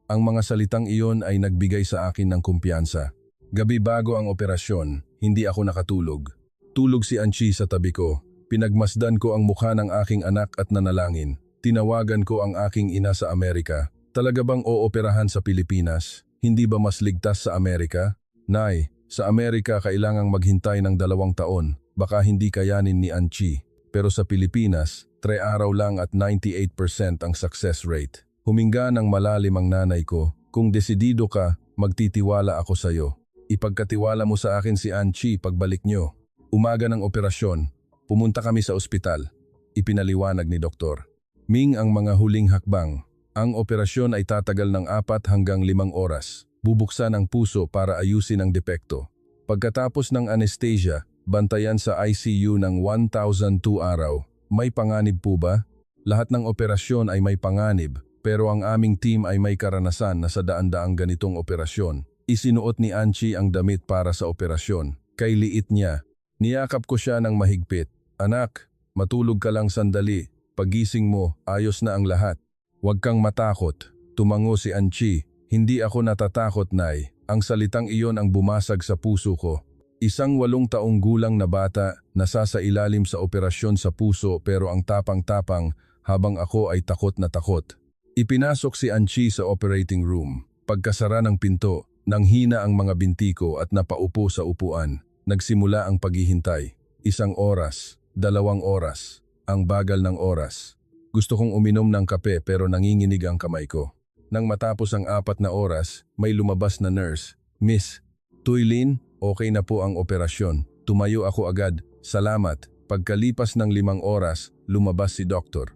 Ang mga salitang iyon ay nagbigay sa akin ng kumpiyansa. Gabi bago ang operasyon, hindi ako nakatulog. Tulog si Anchi sa tabi ko. Pinagmasdan ko ang mukha ng aking anak at nanalangin. Tinawagan ko ang aking ina sa Amerika. Talaga bang ooperahan sa Pilipinas? Hindi ba mas ligtas sa Amerika? Nay, sa Amerika kailangang maghintay ng 2 taon, baka hindi kayanin ni Anchi. Pero sa Pilipinas, 3 araw lang at 98% ang success rate. Huminga ng malalim ang nanay ko, kung desidido ka, magtitiwala ako sa iyo. Ipagkatiwala mo sa akin si Anchi pagbalik nyo. Umaga ng operasyon, pumunta kami sa ospital. Ipinaliwanag ni Doktor. Ming ang mga huling hakbang. Ang operasyon ay tatagal ng 4 hanggang 5 oras. Bubuksan ang puso para ayusin ang depekto. Pagkatapos ng anesthesia, bantayan sa ICU ng 1,002 araw. May panganib po ba? Lahat ng operasyon ay may panganib, pero ang aming team ay may karanasan na sa daan-daang ganitong operasyon. Isinuot ni Anchi ang damit para sa operasyon. Kay liit niya, niyakap ko siya ng mahigpit. Anak, matulog ka lang sandali. Pagising mo, ayos na ang lahat. Huwag kang matakot. Tumango si Anchi. Hindi ako natatakot, Nay. Ang salitang iyon ang bumasag sa puso ko. Isang 8 taong gulang na bata, nasasailalim sa operasyon sa puso pero ang tapang-tapang habang ako ay takot na takot. Ipinasok si Anchi sa operating room. Pagkasara ng pinto, nanghina ang mga binti ko at napaupo sa upuan. Nagsimula ang paghihintay. 1 oras, 2 oras, ang bagal ng oras. Gusto kong uminom ng kape pero nanginginig ang kamay ko. Nang matapos ang 4 na oras, may lumabas na nurse. Miss Tuylin, okay na po ang operasyon. Tumayo ako agad. Salamat. Pagkalipas ng 5 oras, lumabas si doktor.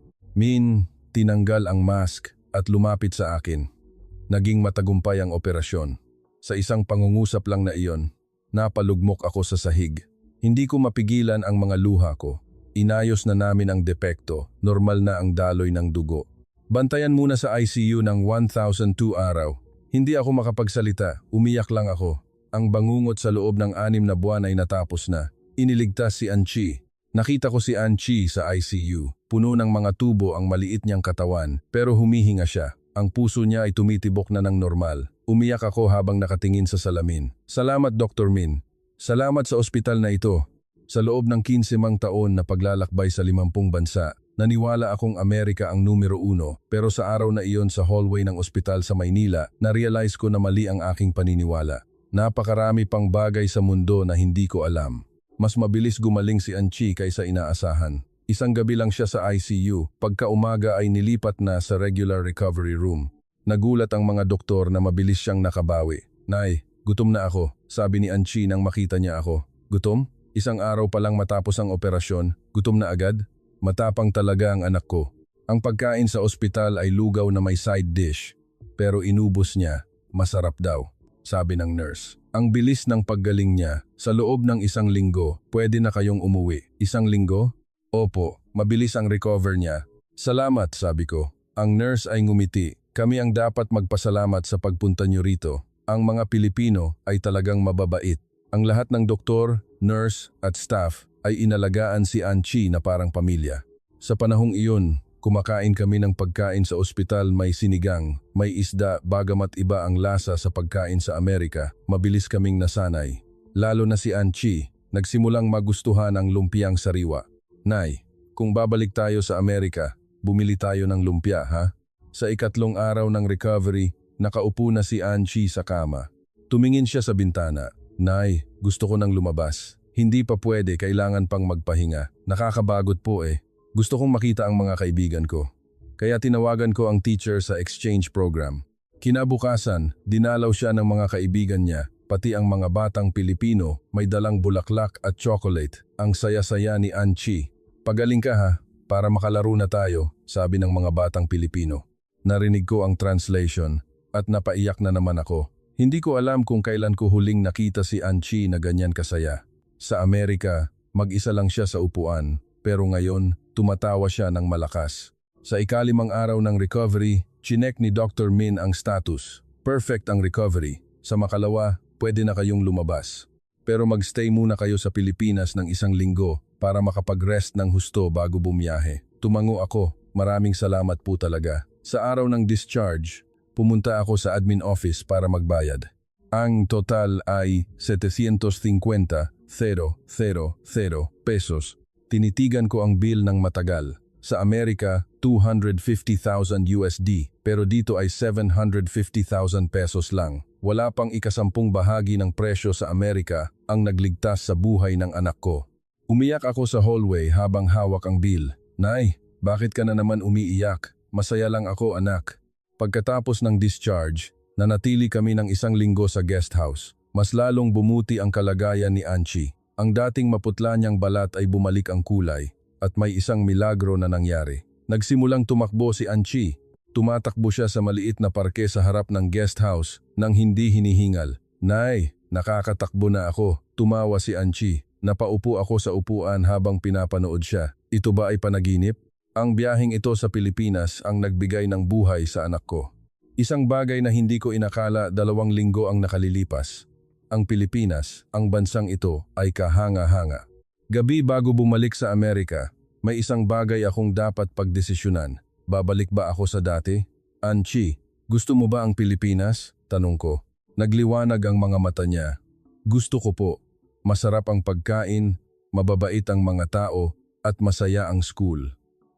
Tinanggal ang mask at lumapit sa akin. Naging matagumpay ang operasyon. Sa isang pangungusap lang na iyon, napalugmok ako sa sahig. Hindi ko mapigilan ang mga luha ko. Inayos na namin ang depekto. Normal na ang daloy ng dugo. Bantayan muna sa ICU ng 1,002 araw. Hindi ako makapagsalita. Umiyak lang ako. Ang bangungot sa loob ng 6 na buwan ay natapos na. Iniligtas si Anchi. Nakita ko si Anchi sa ICU. Puno ng mga tubo ang maliit niyang katawan, pero humihinga siya. Ang puso niya ay tumitibok na ng normal. Umiyak ako habang nakatingin sa salamin. Salamat, Dr. Min. Salamat sa ospital na ito. Sa loob ng 15 taon na paglalakbay sa 50 bansa, naniwala akong Amerika ang numero 1, pero sa araw na iyon sa hallway ng ospital sa Maynila, na-realize ko na mali ang aking paniniwala. Napakarami pang bagay sa mundo na hindi ko alam. Mas mabilis gumaling si Anchi kaysa inaasahan. Isang gabi lang siya sa ICU, pagka umaga ay nilipat na sa regular recovery room. Nagulat ang mga doktor na mabilis siyang nakabawi. Nay, gutom na ako, sabi ni Anchi nang makita niya ako. Gutom? 1 araw pa lang matapos ang operasyon, gutom na agad? Matapang talaga ang anak ko. Ang pagkain sa ospital ay lugaw na may side dish, pero inubos niya, masarap daw. Sabi ng nurse. Ang bilis ng paggaling niya, sa loob ng 1 linggo, pwede na kayong umuwi. 1 linggo? Opo, mabilis ang recover niya. Salamat, sabi ko. Ang nurse ay ngumiti. Kami ang dapat magpasalamat sa pagpunta niyo rito. Ang mga Pilipino ay talagang mababait. Ang lahat ng doktor, nurse at staff ay inalagaan si Anchi na parang pamilya. Sa panahong iyon, kumakain kami ng pagkain sa ospital, may sinigang, may isda, bagamat iba ang lasa sa pagkain sa Amerika, mabilis kaming nasanay. Lalo na si Anchi, nagsimulang magustuhan ang lumpiang sariwa. Nay, kung babalik tayo sa Amerika, bumili tayo ng lumpia, ha? Sa 2 araw ng recovery, nakaupo na si Anchi sa kama. Tumingin siya sa bintana. Nay, gusto ko nang lumabas. Hindi pa pwede, kailangan pang magpahinga. Nakakabagot po eh. Gusto kong makita ang mga kaibigan ko. Kaya tinawagan ko ang teacher sa exchange program. Kinabukasan, dinalaw siya ng mga kaibigan niya, pati ang mga batang Pilipino, may dalang bulaklak at chocolate. Ang saya-saya ni Anchi. Pagaling ka ha, para makalaro na tayo, sabi ng mga batang Pilipino. Narinig ko ang translation at napaiyak na naman ako. Hindi ko alam kung kailan ko huling nakita si Anchi na ganyan kasaya. Sa Amerika, mag-isa lang siya sa upuan, pero ngayon, tumatawa siya ng malakas. Sa 5 araw ng recovery, chinek ni Dr. Min ang status. Perfect ang recovery. Sa makalawa, pwede na kayong lumabas. Pero magstay muna kayo sa Pilipinas ng 1 linggo para makapag-rest ng husto bago bumiyahe. Tumango ako, maraming salamat po talaga. Sa araw ng discharge, pumunta ako sa admin office para magbayad. Ang total ay 750,000 pesos. Tinitigan ko ang bill ng matagal. Sa Amerika, 250,000 USD, pero dito ay 750,000 pesos lang. Wala pang 10 bahagi ng presyo sa Amerika ang nagligtas sa buhay ng anak ko. Umiyak ako sa hallway habang hawak ang bill. Nay, bakit ka na naman umiiyak? Masaya lang ako, anak. Pagkatapos ng discharge, nanatili kami ng 1 linggo sa guest house. Mas lalong bumuti ang kalagayan ni Anchi. Ang dating maputla niyang balat ay bumalik ang kulay at may isang milagro na nangyari. Nagsimulang tumakbo si Anchi. Tumatakbo siya sa maliit na parke sa harap ng guest house nang hindi hinihingal. Nay, nakakatakbo na ako. Tumawa si Anchi. Napaupo ako sa upuan habang pinapanood siya. Ito ba ay panaginip? Ang biyaheng ito sa Pilipinas ang nagbigay ng buhay sa anak ko. Isang bagay na hindi ko inakala 2 linggo ang nakalilipas. Ang Pilipinas, ang bansang ito, ay kahanga-hanga. Gabi bago bumalik sa Amerika, may isang bagay akong dapat pagdesisyonan. Babalik ba ako sa dati? Anchi, gusto mo ba ang Pilipinas? Tanong ko. Nagliwanag ang mga mata niya. Gusto ko po. Masarap ang pagkain, mababait ang mga tao, at masaya ang school.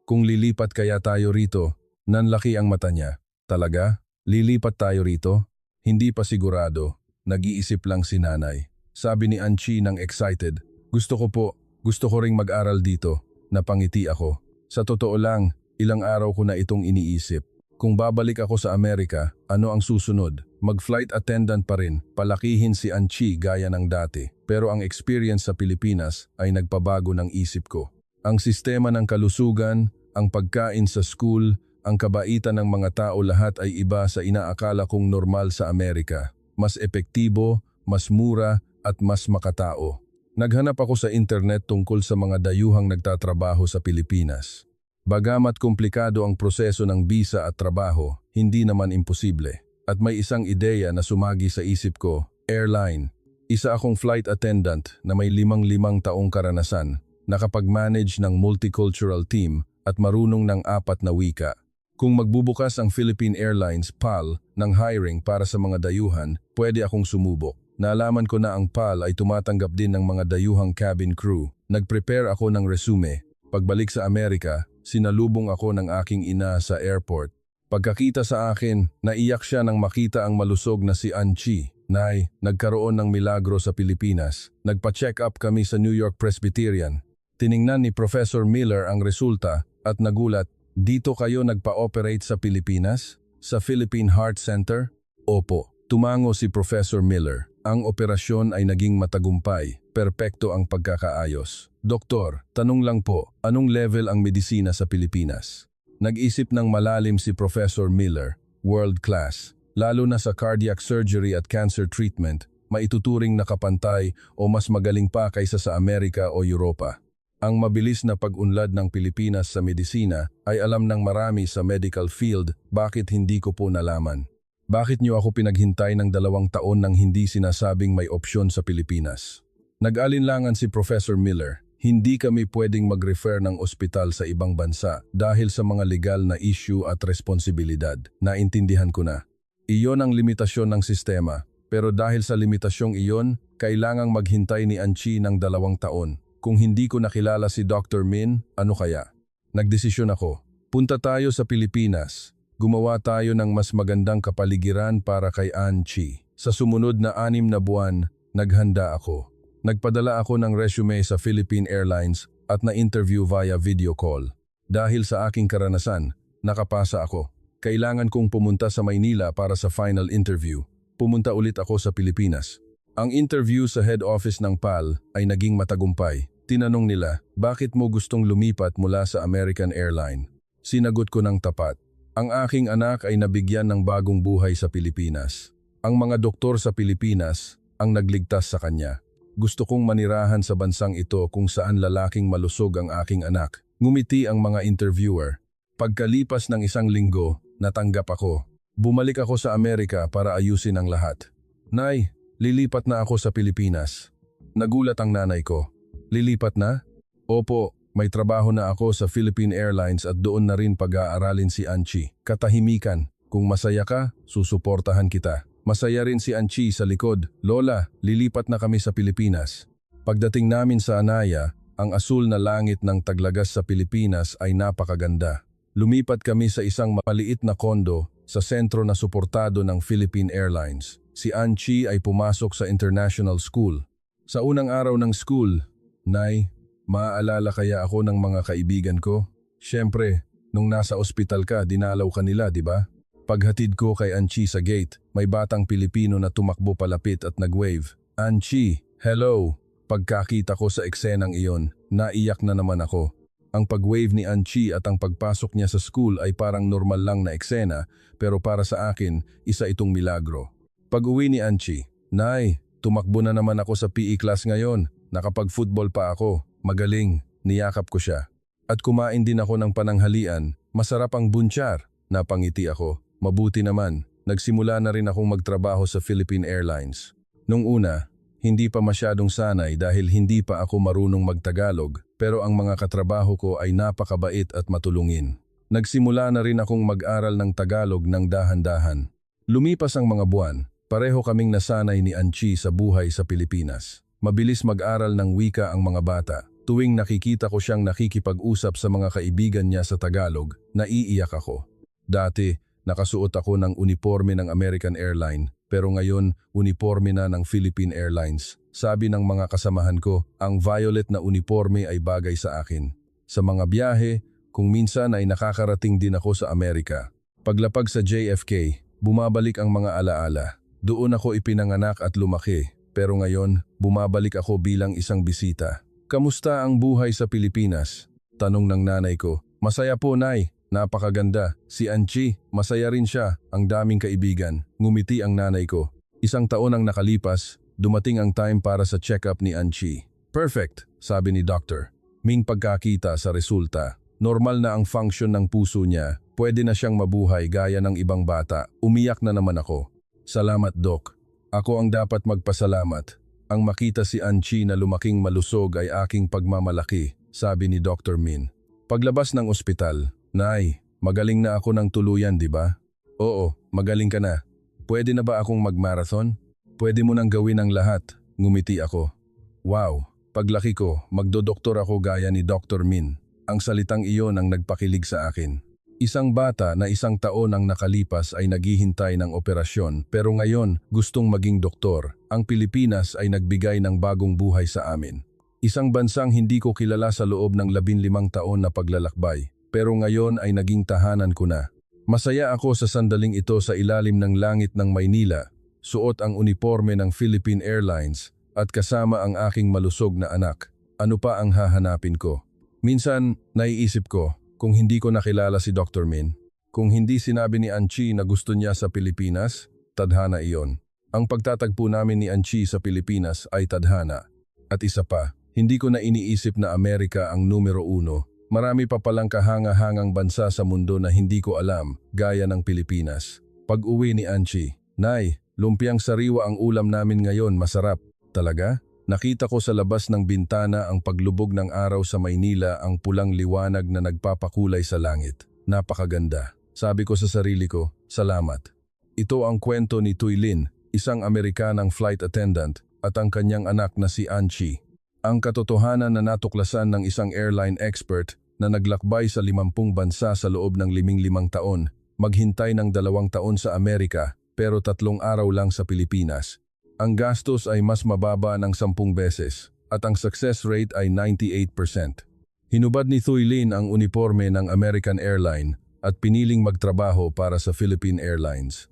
Kung lilipat kaya tayo rito, nanlaki ang mata niya. Talaga? Lilipat tayo rito? Hindi pa sigurado. Nag-iisip lang si nanay. Sabi ni Anchi nang excited. Gusto ko po. Gusto ko ring mag-aral dito. Napangiti ako. Sa totoo lang, ilang araw ko na itong iniisip. Kung babalik ako sa Amerika, ano ang susunod? Mag-flight attendant pa rin, palakihin si Anchi gaya ng dati. Pero ang experience sa Pilipinas ay nagpabago ng isip ko. Ang sistema ng kalusugan, ang pagkain sa school, ang kabaitan ng mga tao lahat ay iba sa inaakala kong normal sa Amerika. Mas epektibo, mas mura, at mas makatao. Naghanap ako sa internet tungkol sa mga dayuhang nagtatrabaho sa Pilipinas. Bagamat komplikado ang proseso ng visa at trabaho, hindi naman imposible. At may isang ideya na sumagi sa isip ko, airline. Isa akong flight attendant na may 5 taong karanasan, nakapag-manage ng multicultural team at marunong ng 4 na wika. Kung magbubukas ang Philippine Airlines PAL ng hiring para sa mga dayuhan, pwede akong sumubok. Naalaman ko na ang PAL ay tumatanggap din ng mga dayuhang cabin crew. Nag-prepare ako ng resume. Pagbalik sa Amerika, sinalubong ako ng aking ina sa airport. Pagkakita sa akin, naiyak siya nang makita ang malusog na si Anchi. Nay, nagkaroon ng milagro sa Pilipinas. Nagpa-check up kami sa New York Presbyterian. Tiningnan ni Professor Miller ang resulta at nagulat, dito kayo nagpa-operate sa Pilipinas? Sa Philippine Heart Center? Opo. Tumango si Professor Miller. Ang operasyon ay naging matagumpay. Perpekto ang pagkakaayos. Doktor, tanong lang po, anong level ang medisina sa Pilipinas? Nag-isip ng malalim si Professor Miller, world class. Lalo na sa cardiac surgery at cancer treatment, maituturing na kapantay o mas magaling pa kaysa sa Amerika o Europa. Ang mabilis na pag-unlad ng Pilipinas sa medisina ay alam ng marami sa medical field, bakit hindi ko po nalaman. Bakit niyo ako pinaghintay ng 2 taon nang hindi sinasabing may opsyon sa Pilipinas? Nag-alinlangan si Professor Miller. Hindi kami pwedeng mag-refer ng ospital sa ibang bansa dahil sa mga legal na issue at responsibilidad. Naintindihan ko na. Iyon ang limitasyon ng sistema. Pero dahil sa limitasyong iyon, kailangang maghintay ni Anchi ng 2 taon. Kung hindi ko nakilala si Dr. Min, ano kaya? Nagdesisyon ako. Punta tayo sa Pilipinas. Gumawa tayo ng mas magandang kapaligiran para kay Anchi. Sa sumunod na 6 na buwan, naghanda ako. Nagpadala ako ng resume sa Philippine Airlines at na-interview via video call. Dahil sa aking karanasan, nakapasa ako. Kailangan kong pumunta sa Maynila para sa final interview. Pumunta ulit ako sa Pilipinas. Ang interview sa head office ng PAL ay naging matagumpay. Tinanong nila, bakit mo gustong lumipat mula sa American Airline? Sinagot ko ng tapat. Ang aking anak ay nabigyan ng bagong buhay sa Pilipinas. Ang mga doktor sa Pilipinas ang nagligtas sa kanya. Gusto kong manirahan sa bansang ito kung saan lalaking malusog ang aking anak. Ngumiti ang mga interviewer. Pagkalipas ng 1 linggo, natanggap ako. Bumalik ako sa Amerika para ayusin ang lahat. Nay, lilipat na ako sa Pilipinas. Nagulat ang nanay ko. Lilipat na? Opo. May trabaho na ako sa Philippine Airlines at doon na rin pag-aaralin si Anchi. Katahimikan, kung masaya ka, susuportahan kita. Masaya rin si Anchi sa likod. Lola, lilipat na kami sa Pilipinas. Pagdating namin sa Anaya, ang asul na langit ng Taglagas sa Pilipinas ay napakaganda. Lumipat kami sa isang maliit na kondo sa sentro na suportado ng Philippine Airlines. Si Anchi ay pumasok sa international school. Sa unang araw ng school, Nay, maaalala kaya ako ng mga kaibigan ko? Siyempre, nung nasa ospital ka, dinalaw ka nila, di ba? Paghatid ko kay Anchi sa gate, may batang Pilipino na tumakbo palapit at nag-wave. Anchi, hello! Pagkakita ko sa eksenang iyon, naiyak na naman ako. Ang pag-wave ni Anchi at ang pagpasok niya sa school ay parang normal lang na eksena, pero para sa akin, isa itong milagro. Pag-uwi ni Anchi, Nay, tumakbo na naman ako sa PE class ngayon. Nakapag-football pa ako. Magaling. Niyakap ko siya. At kumain din ako ng pananghalian, masarap ang bunchar. Napangiti ako. Mabuti naman, nagsimula na rin akong magtrabaho sa Philippine Airlines. Nung una, hindi pa masyadong sanay dahil hindi pa ako marunong magtagalog, pero ang mga katrabaho ko ay napakabait at matulungin. Nagsimula na rin akong mag-aral ng Tagalog ng dahan-dahan. Lumipas ang mga buwan, pareho kaming nasanay ni Anchi sa buhay sa Pilipinas. Mabilis mag-aral ng wika ang mga bata. Tuwing nakikita ko siyang nakikipag-usap sa mga kaibigan niya sa Tagalog, naiiyak ako. Dati, nakasuot ako ng uniforme ng American Airline, pero ngayon, uniforme na ng Philippine Airlines. Sabi ng mga kasamahan ko, ang violet na uniforme ay bagay sa akin. Sa mga biyahe, kung minsan ay nakakarating din ako sa Amerika. Paglapag sa JFK, bumabalik ang mga alaala. Doon ako ipinanganak at lumaki, pero ngayon, bumabalik ako bilang isang bisita. Kamusta ang buhay sa Pilipinas? Tanong ng nanay ko. Masaya po, Nay. Napakaganda. Si Anchi, masaya rin siya. Ang daming kaibigan. Ngumiti ang nanay ko. 1 taon ang nakalipas, dumating ang time para sa check-up ni Anchi. Perfect, sabi ni doctor. Ming pagkakita sa resulta. Normal na ang function ng puso niya. Pwede na siyang mabuhay gaya ng ibang bata. Umiyak na naman ako. Salamat, Doc. Ako ang dapat magpasalamat. Ang makita si Anchi na lumaking malusog ay aking pagmamalaki, sabi ni Dr. Min. Paglabas ng ospital, Nay, magaling na ako ng tuluyan, di ba? Oo, magaling ka na. Pwede na ba akong mag-marathon? Pwede mo nang gawin ang lahat, ngumiti ako. Wow, paglaki ko, magdodoktor ako gaya ni Dr. Min. Ang salitang iyon ang nagpakilig sa akin. Isang bata na 1 taon ang nakalipas ay naghihintay ng operasyon pero ngayon gustong maging doktor. Ang Pilipinas ay nagbigay ng bagong buhay sa amin. Isang bansang hindi ko kilala sa loob ng 15 taon na paglalakbay pero ngayon ay naging tahanan ko na. Masaya ako sa sandaling ito sa ilalim ng langit ng Maynila, suot ang uniforme ng Philippine Airlines at kasama ang aking malusog na anak. Ano pa ang hahanapin ko? Minsan, naiisip ko, kung hindi ko nakilala si Dr. Min, kung hindi sinabi ni Anchi na gusto niya sa Pilipinas, tadhana iyon. Ang pagtatagpo namin ni Anchi sa Pilipinas ay tadhana. At isa pa, hindi ko na iniisip na Amerika ang numero 1. Marami pa palang kahanga-hangang bansa sa mundo na hindi ko alam, gaya ng Pilipinas. Pag-uwi ni Anchi, Nay, lumpiang sariwa ang ulam namin ngayon, masarap. Talaga? Nakita ko sa labas ng bintana ang paglubog ng araw sa Maynila, ang pulang liwanag na nagpapakulay sa langit. Napakaganda. Sabi ko sa sarili ko, salamat. Ito ang kwento ni Thuy Linh, isang Amerikanang flight attendant at ang kanyang anak na si Anchi. Ang katotohanan na natuklasan ng isang airline expert na naglakbay sa 50 bansa sa loob ng 15 taon, maghintay ng 2 taon sa Amerika pero 3 araw lang sa Pilipinas. Ang gastos ay mas mababa ng 10 beses at ang success rate ay 98%. Hinubad ni Thuy Linh ang uniforme ng American Airline at piniling magtrabaho para sa Philippine Airlines.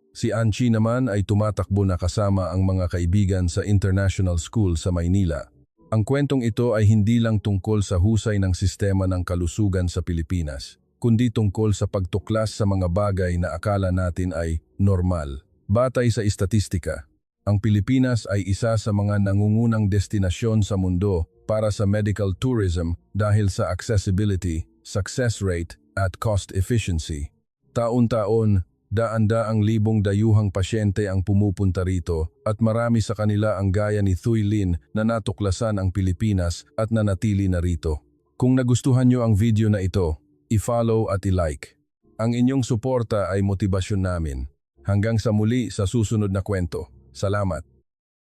Si Anchi naman ay tumatakbo na kasama ang mga kaibigan sa international school sa Maynila. Ang kwentong ito ay hindi lang tungkol sa husay ng sistema ng kalusugan sa Pilipinas, kundi tungkol sa pagtuklas sa mga bagay na akala natin ay normal. Batay sa istatistika, ang Pilipinas ay isa sa mga nangungunang destinasyon sa mundo para sa medical tourism dahil sa accessibility, success rate, at cost efficiency. Taon-taon, daan-daang libong dayuhang pasyente ang pumupunta rito at marami sa kanila ang gaya ni Thuy Linh na natuklasan ang Pilipinas at nanatili na rito. Kung nagustuhan nyo ang video na ito, i-follow at i-like. Ang inyong suporta ay motibasyon namin. Hanggang sa muli sa susunod na kwento. Salamat.